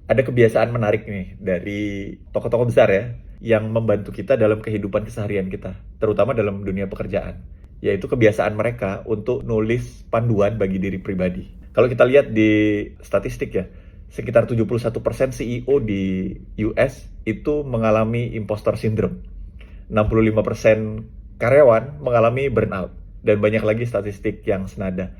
Ada kebiasaan menarik nih dari tokoh-tokoh besar ya, yang membantu kita dalam kehidupan keseharian kita, terutama dalam dunia pekerjaan, yaitu kebiasaan mereka untuk nulis panduan bagi diri pribadi. Kalau kita lihat di statistik ya, sekitar 71% CEO di US itu mengalami imposter syndrome. 65% karyawan mengalami burnout, dan banyak lagi statistik yang senada.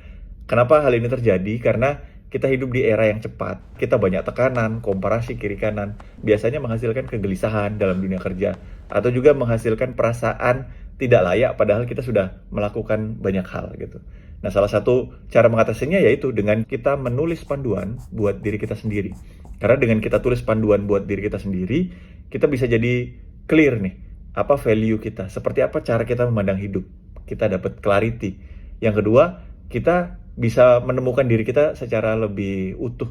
Kenapa hal ini terjadi? Karena kita hidup di era yang cepat, kita banyak tekanan, komparasi kiri kanan, biasanya menghasilkan kegelisahan dalam dunia kerja, atau juga menghasilkan perasaan tidak layak padahal kita sudah melakukan banyak hal gitu. Nah, salah satu cara mengatasinya yaitu dengan kita menulis panduan buat diri kita sendiri. Karena dengan kita tulis panduan buat diri kita sendiri, kita bisa jadi clear nih, apa value kita, seperti apa cara kita memandang hidup. Kita dapat clarity. Yang kedua, kita bisa menemukan diri kita secara lebih utuh,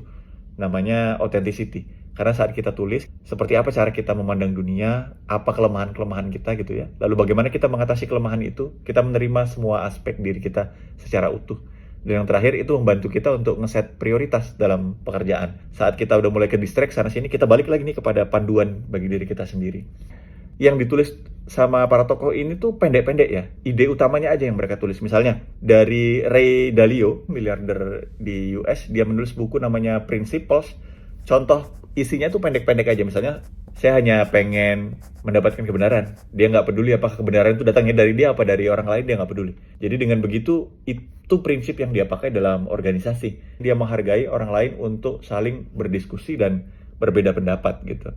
namanya authenticity. Karena saat kita tulis, seperti apa cara kita memandang dunia, apa kelemahan-kelemahan kita gitu ya. Lalu bagaimana kita mengatasi kelemahan itu, kita menerima semua aspek diri kita secara utuh. Dan yang terakhir itu membantu kita untuk ngeset prioritas dalam pekerjaan. Saat kita udah mulai ke distract sana-sini, kita balik lagi nih kepada panduan bagi diri kita sendiri. Yang ditulis sama para tokoh ini tuh pendek-pendek ya. Ide utamanya aja yang mereka tulis. Misalnya dari Ray Dalio, miliarder di US, dia menulis buku namanya Principles. Contoh isinya tuh pendek-pendek aja. Misalnya, saya hanya pengen mendapatkan kebenaran. Dia nggak peduli apakah kebenaran itu datangnya dari dia apa dari orang lain, dia nggak peduli. Jadi dengan begitu, itu prinsip yang dia pakai dalam organisasi. Dia menghargai orang lain untuk saling berdiskusi dan berbeda pendapat gitu.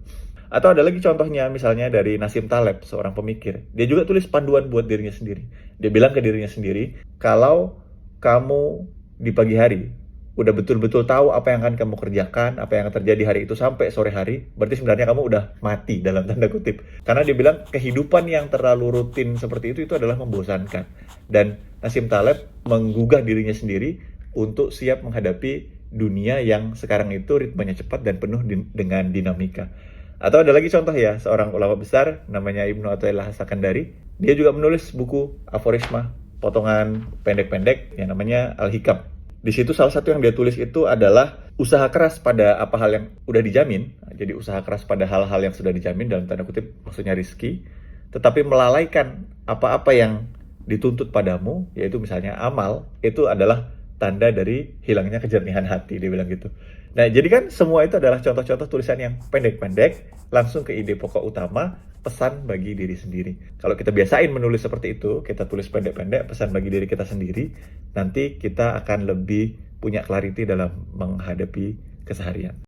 Atau ada lagi contohnya misalnya dari Nassim Taleb, seorang pemikir. Dia juga tulis panduan buat dirinya sendiri. Dia bilang ke dirinya sendiri, kalau kamu di pagi hari udah betul-betul tahu apa yang akan kamu kerjakan, apa yang akan terjadi hari itu sampai sore hari, berarti sebenarnya kamu udah mati dalam tanda kutip. Karena dia bilang kehidupan yang terlalu rutin seperti itu adalah membosankan. Dan Nassim Taleb menggugah dirinya sendiri untuk siap menghadapi dunia yang sekarang itu ritmenya cepat dan penuh dengan dinamika. Atau ada lagi contoh ya, seorang ulama besar namanya Ibnu Athaillah As-Sakandari. Dia juga menulis buku aforisma, potongan pendek-pendek yang namanya Al-Hikam. Di situ salah satu yang dia tulis itu adalah usaha keras pada apa hal yang udah dijamin. Jadi usaha keras pada hal-hal yang sudah dijamin dalam tanda kutip maksudnya rizki. Tetapi melalaikan apa-apa yang dituntut padamu, yaitu misalnya amal, itu adalah tanda dari hilangnya kejernihan hati, dia bilang gitu. Nah, jadi kan semua itu adalah contoh-contoh tulisan yang pendek-pendek, langsung ke ide pokok utama, pesan bagi diri sendiri. Kalau kita biasain menulis seperti itu, kita tulis pendek-pendek, pesan bagi diri kita sendiri, nanti kita akan lebih punya clarity dalam menghadapi keseharian.